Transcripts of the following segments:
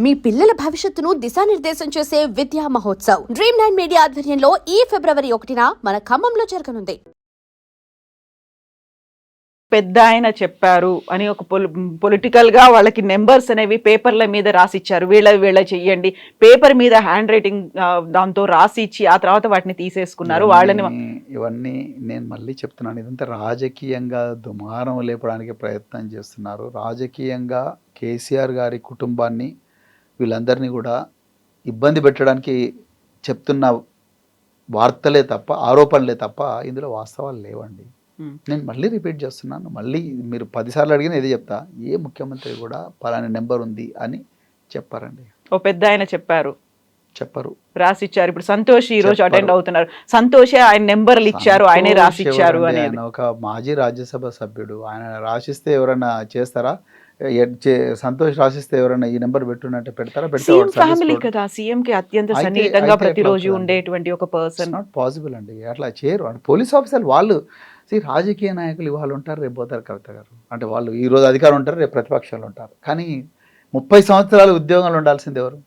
మీ పిల్లల భవిష్యత్తును దిశానిర్దేశం చేసే విద్యా మహోత్సవ్ Dream9 మీడియా ఆధ్వర్యంలో ఈ ఫిబ్రవరి 1న మన ఖమ్మంలో జరగనుంది. పెద్ద ఆయన చెప్పారు అని ఒక పొలిటికల్ గా వాళ్ళకి నెంబర్స్ అనేవి పేపర్ల మీద రాసిచ్చారు, వీళ్ళ చెయ్యండి, పేపర్ మీద హ్యాండ్ రైటింగ్ దాంతో రాసి ఇచ్చి ఆ తర్వాత వాటిని తీసేసుకున్నారు. వాళ్ళని ఇవన్నీ నేను మళ్ళీ చెప్తున్నాను, ఇదంతా రాజకీయంగా దుమారం లేపడానికి ప్రయత్నం చేస్తున్నారు. రాజకీయంగా కేసీఆర్ గారి కుటుంబాన్ని వీళ్ళందరినీ కూడా ఇబ్బంది పెట్టడానికి చెప్తున్న వార్తలే తప్ప, ఆరోపణలే తప్ప ఇందులో వాస్తవాలు లేవండి. నేను మళ్ళీ రిపీట్ చేస్తున్నాను, మళ్ళీ మీరు 10 సార్లు అడిగినా ఏది చెప్తా, ఏ ముఖ్యమంత్రి కూడా పలానా నెంబర్ ఉంది అని చెప్పారండి. ఓ పెద్ద ఆయన చెప్పరు, రాసిచ్చారు. ఇప్పుడు సంతోష్ ఈ రోజు అటెండ్ అవుతున్నారు, సంతోషే ఆయన నెంబర్లు ఇచ్చారు, ఆయనే రాసిచ్చారు అనేది. ఒక మాజీ రాజ్యసభ సభ్యుడు, ఆయన రాసిస్తే ఎవరైనా చేస్తారా? సంతోష్ రాసిస్తే ఎవరైనా ఈ నెంబర్ పెట్టున్నట్టు పెడతారా? ఫ్యామిలీ కదా, సీఎం కి అత్యంత సన్నిహితంగా ప్రతిరోజు ఉండేటువంటి ఒక పర్సన్. నాట్ పాసిబుల్ అండి, అట్లా చేయరు. అంటే పోలీస్ ఆఫీసర్లు వాళ్ళు రాజకీయ నాయకులు ఇవాళ ఉంటారు, రేపు పోతారు కవిత గారు. అంటే వాళ్ళు ఈరోజు అధికారం ఉంటారు, రేపు ప్రతిపక్షాలు ఉంటారు. కానీ 30 సంవత్సరాలు ఉద్యోగాలు ఉండాల్సింది ఎవరు?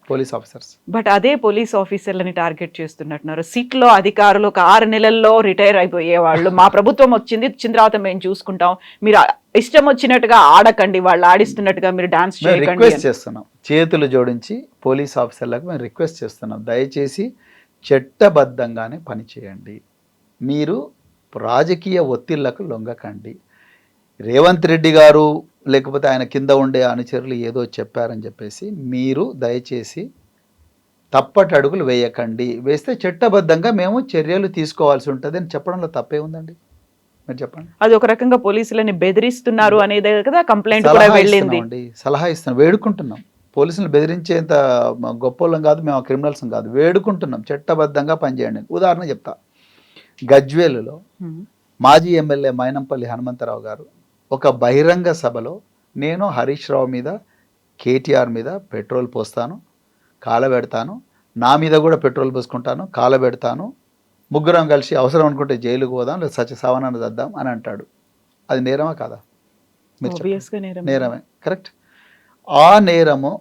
Police officers. బట్ అదే పోలీస్ ఆఫీసర్లని టార్గెట్ చేస్తున్నట్టున్నారు. సిట్లో అధికారులు ఒక 6 నెలల్లో రిటైర్ అయిపోయే వాళ్ళు, మా ప్రభుత్వం వచ్చింది తర్వాత మేము చూసుకుంటాం, మీరు ఇష్టం వచ్చినట్టుగా ఆడకండి, వాళ్ళు ఆడిస్తున్నట్టుగా మీరు డాన్స్ చేయకండి రిక్వెస్ట్ చేస్తున్నాం. చేతులు జోడించి పోలీస్ ఆఫీసర్లకు మేము రిక్వెస్ట్ చేస్తున్నాం, దయచేసి చట్టబద్ధంగానే పనిచేయండి, మీరు రాజకీయ ఒత్తిళ్లకు లొంగకండి. రేవంత్ రెడ్డి గారు లేకపోతే ఆయన కింద ఉండే అనుచరులు ఏదో చెప్పారని చెప్పేసి మీరు దయచేసి తప్పటి అడుగులు వేయకండి, వేస్తే చట్టబద్ధంగా మేము చర్యలు తీసుకోవాల్సి ఉంటుంది అని చెప్పడంలో తప్పే ఉందండి? మీరు చెప్పండి. అది ఒక రకంగా పోలీసులని బెదిరిస్తున్నారు అనేది కదా కంప్లైంట్ కూడా వెళ్ళింది. సలహా ఇస్తున్నాం, వేడుకుంటున్నాం. పోలీసులు బెదిరించేంత గొప్పలం కాదు, మేము క్రిమినల్స్ కాదు, వేడుకుంటున్నాం చట్టబద్ధంగా పనిచేయండి. ఉదాహరణ చెప్తా, గజ్వేలులో మాజీ ఎమ్మెల్యే మైనంపల్లి హనుమంతరావు గారు ఒక బహిరంగ సభలో నేను హరీష్ రావు మీద, కేటీఆర్ మీద పెట్రోల్ పోస్తాను, కాలబెడతాను, నా మీద కూడా పెట్రోల్ పోసుకుంటాను, కాలబెడతాను, ముగ్గురం కలిసి అవసరం అనుకుంటే జైలుకు పోదాం, లేదా సత్య సవనాన్ని చేద్దాం అని అంటాడు. అది నేరమా కాదా? నేరమే, కరెక్ట్. ఆ నేరము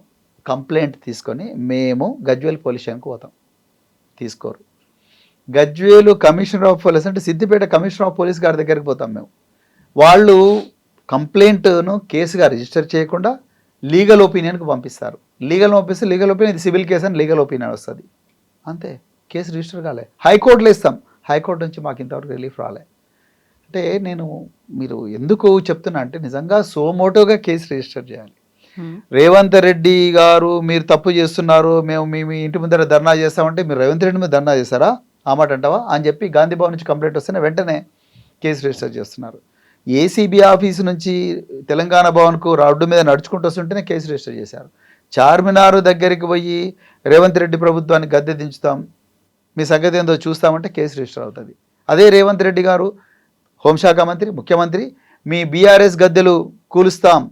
కంప్లైంట్ తీసుకొని మేము గజ్వేల్ పోలీస్ స్టేషన్కి పోతాం, తీసుకోరు. గజ్వేలు కమిషనర్ ఆఫ్ పోలీస్ అంటే సిద్దిపేట కమిషనర్ ఆఫ్ పోలీస్ గారి దగ్గరికి పోతాం మేము. వాళ్ళు కంప్లైంట్ను కేసుగా రిజిస్టర్ చేయకుండా లీగల్ ఒపీనియన్కి పంపిస్తారు. లీగల్ పంపిస్తే లీగల్ ఒపీనియన్, ఇది సివిల్ కేసు అని లీగల్ ఒపీనియన్ వస్తుంది, అంతే. కేసు రిజిస్టర్ కాలే, హైకోర్టులో ఇస్తాం, హైకోర్టు నుంచి మాకు ఇంతవరకు రిలీఫ్ రాలే. అంటే నేను మీరు ఎందుకు చెప్తున్నా అంటే, నిజంగా సోమోటోగా కేసు రిజిస్టర్ చేయాలి. రేవంత్ రెడ్డి గారు మీరు తప్పు చేస్తున్నారు, మేము మీ ఇంటి ముందర ధర్నా చేస్తామంటే మీరు రేవంత్ రెడ్డి మీద ధర్నా చేస్తారా, ఆ మాట అంటావా అని చెప్పి గాంధీ భవన్ నుంచి కంప్లైంట్ వస్తేనే వెంటనే కేసు రిజిస్టర్ చేస్తున్నారు. ఏసీబీ ఆఫీసు నుంచి తెలంగాణ భవన్కు రోడ్డు మీద నడుచుకుంటూ వస్తుంటేనే కేసు రిజిస్టర్ చేశారు. చార్మినార్ దగ్గరికి పోయి రేవంత్ రెడ్డి ప్రభుత్వాన్ని గద్దె దించుతాం, మీ సంగతి ఏందో చూస్తామంటే కేసు రిజిస్టర్ అవుతుంది. అదే రేవంత్ రెడ్డి గారు హోంశాఖ మంత్రి, ముఖ్యమంత్రి, మీ బీఆర్ఎస్ గద్దెలు కూలుస్తాం,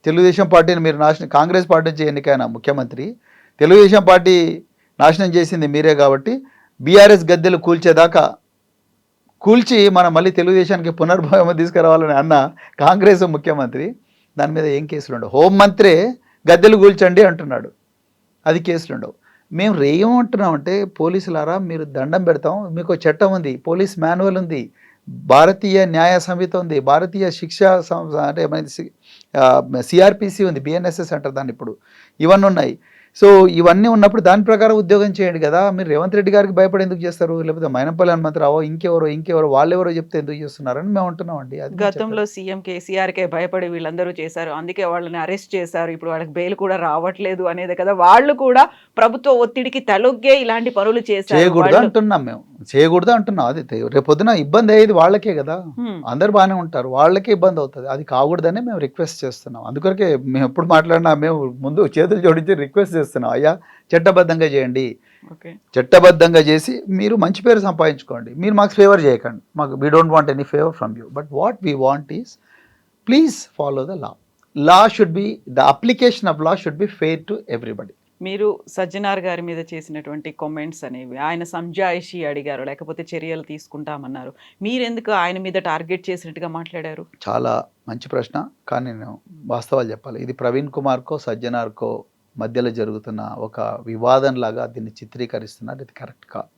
తెలుగుదేశం పార్టీని మీరు నాశనం, కాంగ్రెస్ పార్టీ నుంచి ఎన్నికైన ముఖ్యమంత్రి, తెలుగుదేశం పార్టీ నాశనం చేసింది మీరే కాబట్టి బీఆర్ఎస్ గద్దెలు కూల్చేదాకా కూల్చి మనం మళ్ళీ తెలుగుదేశానికి పునర్భావం తీసుకురావాలని అన్న కాంగ్రెస్ ముఖ్యమంత్రి, దాని మీద ఏం కేసులు ఉండవు. హోంమంత్రే గద్దెలు కూల్చండి అంటున్నాడు, అది కేసులు ఉండవు. మేము ఏమంటున్నామంటే, పోలీసులారా మీరు దండం పెడతాం, మీకు చట్టం ఉంది, పోలీస్ మాన్యువల్ ఉంది, భారతీయ న్యాయ సంహిత ఉంది, భారతీయ శిక్షా అంటే సిఆర్పిసి ఉంది, బిఎన్ఎస్ఎస్ అంటారు దాన్ని ఇప్పుడు, ఇవన్నీ ఉన్నాయి. సో ఇవన్నీ ఉన్నప్పుడు దాని ప్రకారం ఉద్యోగం చేయండి కదా. మీరు రేవంత్ రెడ్డి గారికి భయపడి ఎందుకు చేస్తారు? లేకపోతే మైనంపల్లి హనుమంతరావు ఇంకెవరో వాళ్ళెవరో చెప్తే ఎందుకు చేస్తున్నారని మేము అంటున్నామండి. గతంలో సీఎం కేసీఆర్కే భయపడి వీళ్ళందరూ చేశారు, అందుకే వాళ్ళని అరెస్ట్ చేశారు, ఇప్పుడు వాళ్ళకి బెయిల్ కూడా రావట్లేదు అనేది కదా. వాళ్ళు కూడా ప్రభుత్వ ఒత్తిడికి తలొగ్గే ఇలాంటి పనులు చేయకూడదు అంటున్నాం మేము, చేయకూడదు అంటున్నాం. అది రేపొద్దున ఇబ్బంది అయ్యేది వాళ్ళకే కదా, అందరు బాగానే ఉంటారు, వాళ్ళకే ఇబ్బంది అవుతుంది, అది కాకూడదని మేము రిక్వెస్ట్ చేస్తున్నాం. అందుకొరకే మేము ఎప్పుడు మాట్లాడినా మేము ముందు చేతులు జోడించి రిక్వెస్ట్ చేస్తున్నాం, అయ్యా చట్టబద్ధంగా చేయండి, చట్టబద్ధంగా చేసి మీరు మంచి పేరు సంపాదించుకోండి, మీరు మాకు ఫేవర్ చేయకండి, మాకు we don't want any favour from you, but what we want is please follow the law. Law should be, the application of law should be fair to everybody. మీరు సజ్జనార్ గారి మీద చేసినటువంటి కామెంట్స్ అనేవి, ఆయన సంజాయిషి అడిగారు, లేకపోతే చర్యలు తీసుకుంటామన్నారు, మీరెందుకు ఆయన మీద టార్గెట్ చేసినట్టుగా మాట్లాడారు? చాలా మంచి ప్రశ్న, కానీ నేను వాస్తవాలు చెప్పాలి. ఇది ప్రవీణ్ కుమార్కో సజ్జనార్కో మధ్యలో జరుగుతున్న ఒక వివాదంలాగా దీన్ని చిత్రీకరిస్తున్నారు. ఇది కరెక్ట్ కాదు.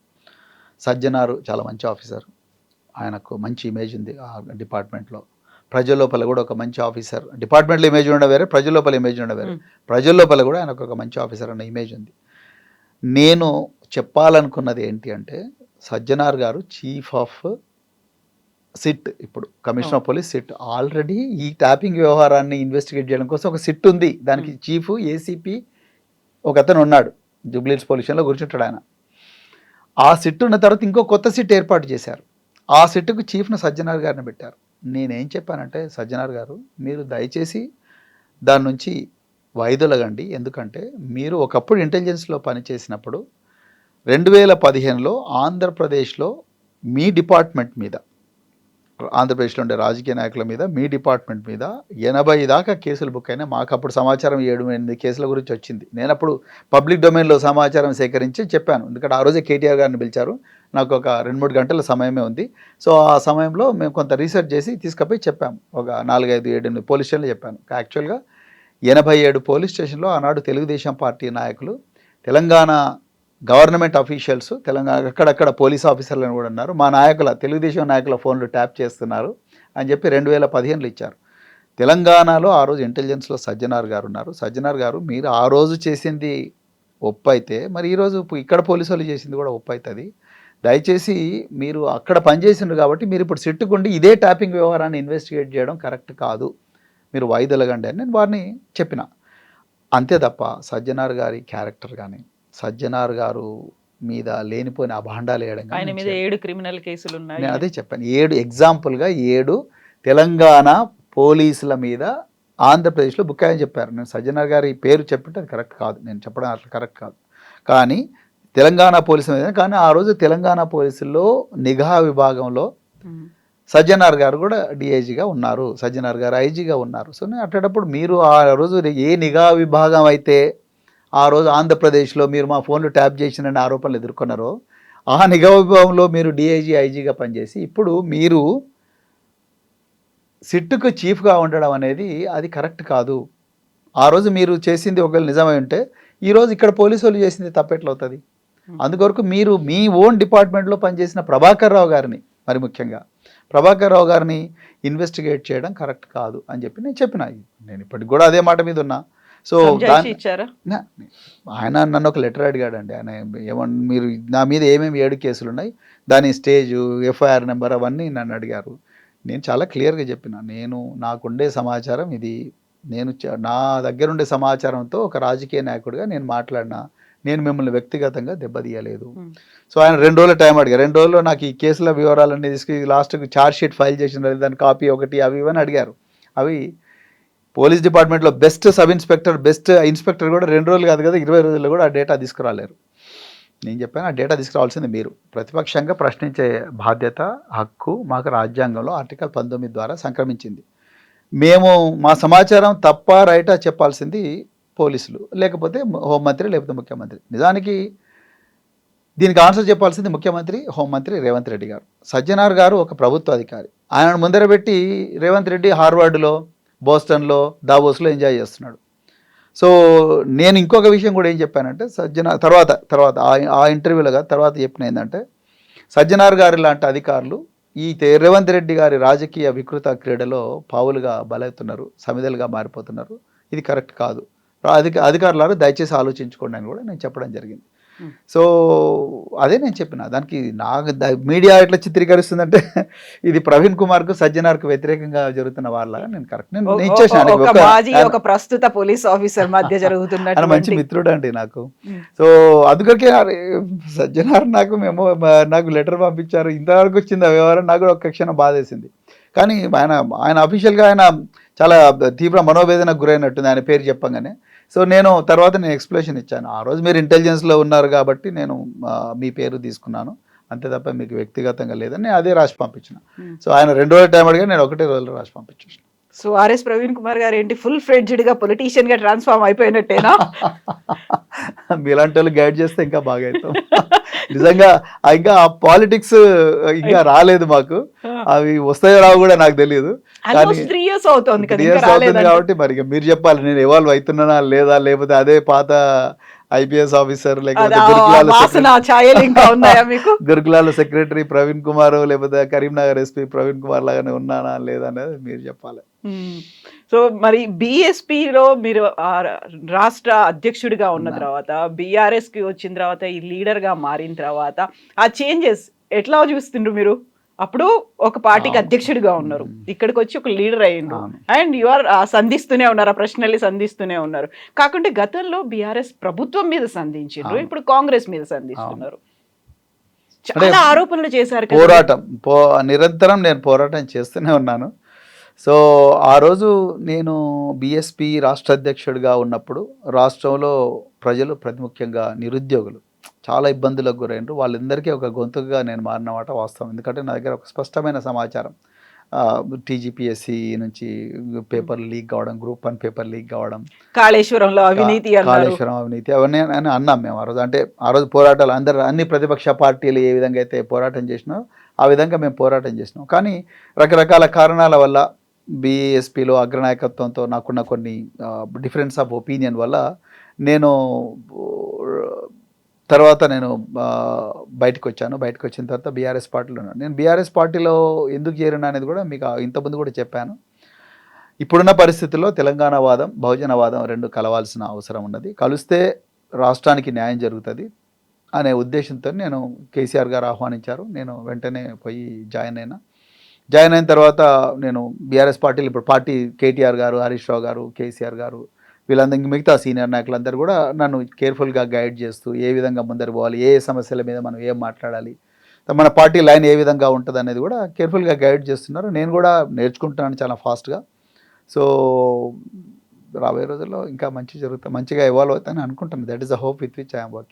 సజ్జనారు చాలా మంచి ఆఫీసర్, ఆయనకు మంచి ఇమేజ్ ఉంది ఆ డిపార్ట్మెంట్లో. ప్రజల లోపల కూడా ఒక మంచి ఆఫీసర్, డిపార్ట్మెంట్లో ఇమేజ్ ఉండడం వేరే, ప్రజల లోపల ఇమేజ్ ఉండడం వేరే. ప్రజల లోపల కూడా ఆయనకు ఒక మంచి ఆఫీసర్ అన్న ఇమేజ్ ఉంది. నేను చెప్పాలనుకున్నది ఏంటి అంటే, సజ్జనార్ గారు చీఫ్ ఆఫ్ సిట్, ఇప్పుడు commissioner of police SIT. Already ఈ ట్యాపింగ్ వ్యవహారాన్ని ఇన్వెస్టిగేట్ చేయడం కోసం ఒక సిట్ ఉంది. దానికి చీఫ్ ఏసీపీ ఒక అతను ఉన్నాడు, జూబ్లీహిల్స్ పోలీస్ స్టేషన్లో కూర్చుంటాడు ఆయన. ఆ సిట్ ఉన్న తర్వాత ఇంకో కొత్త సిట్ ఏర్పాటు చేశారు. ఆ సిట్కు చీఫ్ను సజ్జనార్ గారిని పెట్టారు. నేనేం చెప్పానంటే, సజ్జనార్ గారు మీరు దయచేసి దాని నుంచి వైదొలగండి. ఎందుకంటే మీరు ఒకప్పుడు ఇంటెలిజెన్స్లో పనిచేసినప్పుడు 2015లో ఆంధ్రప్రదేశ్లో మీ డిపార్ట్మెంట్ మీద, ఆంధ్రప్రదేశ్లో ఉండే రాజకీయ నాయకుల మీద, మీ డిపార్ట్మెంట్ మీద 80 దాకా కేసులు బుక్ అయినాయి. మాకు అప్పుడు సమాచారం 7-8 కేసుల గురించి వచ్చింది. నేను అప్పుడు పబ్లిక్ డొమైన్లో సమాచారం సేకరించి చెప్పాను. ఎందుకంటే ఆ రోజే కేటీఆర్ గారిని పిలిచారు, నాకు ఒక 2-3 గంటల సమయమే ఉంది. సో ఆ సమయంలో మేము కొంత రీసెర్చ్ చేసి తీసుకుపోయి చెప్పాము. ఒక 4-5-7-8 పోలీస్ స్టేషన్లు చెప్పాను. యాక్చువల్గా 87 పోలీస్ స్టేషన్లో ఆనాడు తెలుగుదేశం పార్టీ నాయకులు, తెలంగాణ గవర్నమెంట్ అఫీషియల్స్, తెలంగాణ అక్కడక్కడ పోలీస్ ఆఫీసర్లను కూడా ఉన్నారు, మా నాయకుల, తెలుగుదేశం నాయకుల ఫోన్లు ట్యాప్ చేస్తున్నారు అని చెప్పి 2015లో ఇచ్చారు. తెలంగాణలో ఆ రోజు ఇంటెలిజెన్స్లో సజ్జనార్ గారు ఉన్నారు. సజ్జనార్ గారు, మీరు ఆ రోజు చేసింది ఒప్పు అయితే మరి ఈరోజు ఇక్కడ పోలీసు వాళ్ళు చేసింది కూడా ఒప్పు అవుతుంది. దయచేసి మీరు అక్కడ పనిచేసిండ్రు కాబట్టి మీరు ఇప్పుడు సిట్టుకుండి ఇదే ట్యాపింగ్ వ్యవహారాన్ని ఇన్వెస్టిగేట్ చేయడం కరెక్ట్ కాదు, మీరు వాయిదొలగండి అని నేను వారిని చెప్పిన. అంతే తప్ప సజ్జనార్ గారి క్యారెక్టర్ కానీ, సజ్జనార్ గారు మీద లేనిపోయిన అభాండాలు వేయడం, ఆయన మీద 7 క్రిమినల్ కేసులు ఉన్నాయి. నేను అదే చెప్పాను. 7 ఎగ్జాంపుల్గా 7 తెలంగాణ పోలీసుల మీద ఆంధ్రప్రదేశ్లో బుక్ అయ్యని చెప్పారు. నేను సజ్జనార్ గారి పేరు చెప్పింటే అది కరెక్ట్ కాదు, నేను చెప్పడం అట్లా కరెక్ట్ కాదు. కానీ తెలంగాణ పోలీసుల మీద, కానీ ఆ రోజు తెలంగాణ పోలీసుల్లో నిఘా విభాగంలో సజ్జనార్ గారు కూడా డిఐజీగా ఉన్నారు, సజ్జనార్ గారు ఐజీగా ఉన్నారు. సో నేను అట్టేటప్పుడు మీరు ఆ రోజు ఏ నిఘా విభాగం అయితే ఆ రోజు ఆంధ్రప్రదేశ్లో మీరు మా ఫోన్లు ట్యాప్ చేసినని ఆరోపణలు ఎదుర్కొన్నారో, ఆ నిఘా విభాగంలో మీరు డిఐజీ ఐజీగా పనిచేసి ఇప్పుడు మీరు సిట్టుకు చీఫ్గా ఉండడం అనేది అది కరెక్ట్ కాదు. ఆ రోజు మీరు చేసింది ఒకవేళ నిజమై ఉంటే ఈరోజు ఇక్కడ పోలీసు వాళ్ళు చేసింది తప్పెట్లవుతుంది. అందుకొరకు మీరు మీ ఓన్ డిపార్ట్మెంట్లో పనిచేసిన ప్రభాకర్ రావు గారిని, మరి ముఖ్యంగా ప్రభాకర్ రావు గారిని ఇన్వెస్టిగేట్ చేయడం కరెక్ట్ కాదు అని చెప్పి నేను చెప్పిన. నేను ఇప్పటికి కూడా అదే మాట మీద ఉన్నా. సో ఆయన నన్ను ఒక లెటర్ అడిగాడండి. ఆయన ఏమన్నా మీరు నా మీద ఏమేమి 7 కేసులు ఉన్నాయి, దాని స్టేజు, ఎఫ్ఐఆర్ నెంబర్ అవన్నీ నన్ను అడిగారు. నేను చాలా క్లియర్గా చెప్పిన, నాకుండే సమాచారం ఇది, నా దగ్గర ఉండే సమాచారంతో ఒక రాజకీయ నాయకుడిగా నేను మాట్లాడినా, నేను మిమ్మల్ని వ్యక్తిగతంగా దెబ్బతీయలేదు. సో ఆయన 2 రోజుల టైం అడిగారు. 2 రోజుల్లో నాకు ఈ కేసుల వివరాలన్నీ తీసుకుని లాస్ట్కి ఛార్జ్ షీట్ ఫైల్ చేసిన దాని కాపీ ఒకటి అవి ఇవన్నీ అడిగారు. అవి పోలీస్ డిపార్ట్మెంట్లో best sub inspector, best inspector కూడా 2 రోజులు కాదు కదా, 20 రోజుల్లో కూడా ఆ డేటా తీసుకురాలేరు. నేను చెప్పాను, ఆ డేటా తీసుకురావాల్సింది మీరు. ప్రతిపక్షంగా ప్రశ్నించే బాధ్యత, హక్కు మాకు రాజ్యాంగంలో ఆర్టికల్ 19 ద్వారా సంక్రమించింది. మేము మా సమాచారం తప్ప రైటా చెప్పాల్సింది పోలీసులు, లేకపోతే హోంమంత్రి, లేకపోతే ముఖ్యమంత్రి. నిజానికి దీనికి ఆన్సర్ చెప్పాల్సింది ముఖ్యమంత్రి, హోంమంత్రి రేవంత్ రెడ్డి గారు. సజ్జనార్ గారు ఒక ప్రభుత్వ అధికారి. ఆయనను ముందర పెట్టి రేవంత్ రెడ్డి హార్వర్డ్లో, బోస్టన్లో, దావోస్లో ఎంజాయ్ చేస్తున్నాడు. సో నేను ఇంకొక విషయం కూడా ఏం చెప్పానంటే, తర్వాత ఆ ఇంటర్వ్యూలో తర్వాత చెప్పిన ఏంటంటే, సజ్జనార్ గారి లాంటి అధికారులు ఈ రేవంత్ రెడ్డి గారి రాజకీయ వికృత క్రీడలో పావులుగా బలవుతున్నారు, సమిదలుగా మారిపోతున్నారు. ఇది కరెక్ట్ కాదు. అధికారులారు దయచేసి ఆలోచించుకోండి అని కూడా నేను చెప్పడం జరిగింది. సో అదే నేను చెప్పిన. దానికి మీడియా ఎట్లా చిత్రీకరిస్తుందంటే ఇది ప్రవీణ్ కుమార్కు, సజ్జనార్కు వ్యతిరేకంగా జరుగుతున్న వాళ్ళగా నేను కరెక్ట్ నేను ఇచ్చేసాను. ఒక ప్రస్తుత పోలీస్ ఆఫీసర్ మధ్య జరుగుతున్న ఆయన మంచి మిత్రుడు అండి నాకు. సో అందుకొకే సజ్జనార్ నాకు లెటర్ పంపించారు, ఇంతవరకు వచ్చింది ఆ వ్యవహారం. నాకు కూడా ఒక క్షణం బాధేసింది. కానీ ఆయన అఫీషియల్గా ఆయన చాలా తీవ్ర మనోవేదనకు గురైనట్టుంది ఆయన పేరు చెప్పంగానే. సో నేను ఎక్స్ప్లెనేషన్ ఇచ్చాను. ఆ రోజు మీరు ఇంటెలిజెన్స్లో ఉన్నారు కాబట్టి నేను మీ పేరు తీసుకున్నాను, అంతే తప్ప మీకు వ్యక్తిగతంగా లేదని నేను అదే రాసి పంపించిన. సో ఆయన 2 రోజుల టైం అడిగా, నేను 1 రోజులో రాసి పంపించేసాను. సో ఆర్ఎస్ ప్రవీణ్ కుమార్ గారు ఏంటి ఫుల్ ఫ్లెడ్జ్డ్ గా పొలిటీషియన్ గా ట్రాన్స్ఫార్మ్ అయిపోయినట్టేనా? మీలాంటి వాళ్ళు గైడ్ చేస్తే ఇంకా బాగా అవుతాం. నిజంగా ఇంకా పాలిటిక్స్ ఇంకా రాలేదు మాకు, అవి వస్తాయో రావు కూడా నాకు తెలియదు. ఆల్మోస్ట్ 3 years అవుతోంది కదా, ఇంకా అవుతుంది రాలేదంటే. కాబట్టి మరి ఇక మీరు చెప్పాలి నేను ఎవాల్వ్ అవుతున్నానా లేదా, లేకపోతే అదే పాత ఐపీఎస్ ఆఫీసర్ లేకపోతే వాసన ఛాయలు ఇంకా ఉన్నాయా మీకు? గురుకులాల సెక్రటరీ ప్రవీణ్ కుమార్ లేకపోతే కరీంనగర్ ఎస్పీ ప్రవీణ్ కుమార్ లాగానే ఉన్నానా లేదా అనేది మీరు చెప్పాలి. సో మరి బీఎస్పీలో మీరు రాష్ట్ర అధ్యక్షుడిగా ఉన్న తర్వాత, బీఆర్ఎస్ కి వచ్చిన తర్వాత, ఈ లీడర్ గా మారిన తర్వాత ఆ చేంజెస్ ఎట్లా చూస్తుండ్రు మీరు? అప్పుడు ఒక పార్టీకి అధ్యక్షుడిగా ఉన్నారు, ఇక్కడికి వచ్చి ఒక లీడర్ అయ్యిండ్రు, అండ్ యు ఆర్ సంధిస్తూనే ఉన్నారు, ఆ ప్రశ్నల్ని సంధిస్తూనే ఉన్నారు. కాకుంటే గతంలో బీఆర్ఎస్ ప్రభుత్వం మీద సంధించిండ్రు, ఇప్పుడు కాంగ్రెస్ మీద సంధిస్తున్నారు. చాలా ఆరోపణలు చేశారు కదా. పోరాటం నిరంతరం నేను పోరాటం చేస్తూనే ఉన్నాను. సో ఆ రోజు నేను బీఎస్పీ రాష్ట్ర అధ్యక్షుడిగా ఉన్నప్పుడు రాష్ట్రంలో ప్రజలు, ప్రతి ముఖ్యంగా నిరుద్యోగులు చాలా ఇబ్బందులకు గురైనరు. వాళ్ళందరికీ ఒక గొంతుగా నేను మారినమాట వాస్తవం. ఎందుకంటే నా దగ్గర ఒక స్పష్టమైన సమాచారం, టీజీపీఎస్సీ నుంచి పేపర్లు లీక్ కావడం, గ్రూప్ 1 పేపర్ లీక్ కావడం, కాళేశ్వరంలో అవినీతి, అవన్నీ అని అన్నాం మేము ఆ రోజు. అంటే ఆ రోజు పోరాటాలు అన్ని ప్రతిపక్ష పార్టీలు ఏ విధంగా అయితే పోరాటం చేసినాయో ఆ విధంగా మేము పోరాటం చేసినాం. కానీ రకరకాల కారణాల వల్ల బీఎస్పీలో అగ్రనాయకత్వంతో నాకున్న కొన్ని డిఫరెన్స్ ఆఫ్ ఒపీనియన్ వల్ల నేను బయటకు వచ్చాను. బయటకు వచ్చిన తర్వాత బీఆర్ఎస్ పార్టీలో ఉన్నాను. నేను బీఆర్ఎస్ పార్టీలో ఎందుకు చేరిన అనేది కూడా మీకు ఇంతకుముందు కూడా చెప్పాను. ఇప్పుడున్న పరిస్థితుల్లో తెలంగాణ వాదం, బహుజన వాదం రెండు కలవాల్సిన అవసరం ఉన్నది. కలిస్తే రాష్ట్రానికి న్యాయం జరుగుతుంది అనే ఉద్దేశంతో నేను కేసీఆర్ గారు ఆహ్వానించారు. నేను వెంటనే పోయి జాయిన్ అయిన తర్వాత నేను బీఆర్ఎస్ పార్టీలు ఇప్పుడు పార్టీ కేటీఆర్ గారు, హరీష్ రావు గారు, కేసీఆర్ గారు, వీళ్ళందరికీ మిగతా సీనియర్ నాయకులందరూ కూడా నన్ను కేర్ఫుల్గా గైడ్ చేస్తూ ఏ విధంగా ముందరు పోవాలి, ఏ సమస్యల మీద మనం ఏం మాట్లాడాలి, మన పార్టీ లైన్ ఏ విధంగా ఉంటుంది అనేది కూడా కేర్ఫుల్గా గైడ్ చేస్తున్నారు. నేను కూడా నేర్చుకుంటున్నాను చాలా ఫాస్ట్గా. సో రాబోయే రోజుల్లో ఇంకా మంచిగా ఎవాల్వ్ అవుతానని అనుకుంటాను. That is the hope with which I'm working.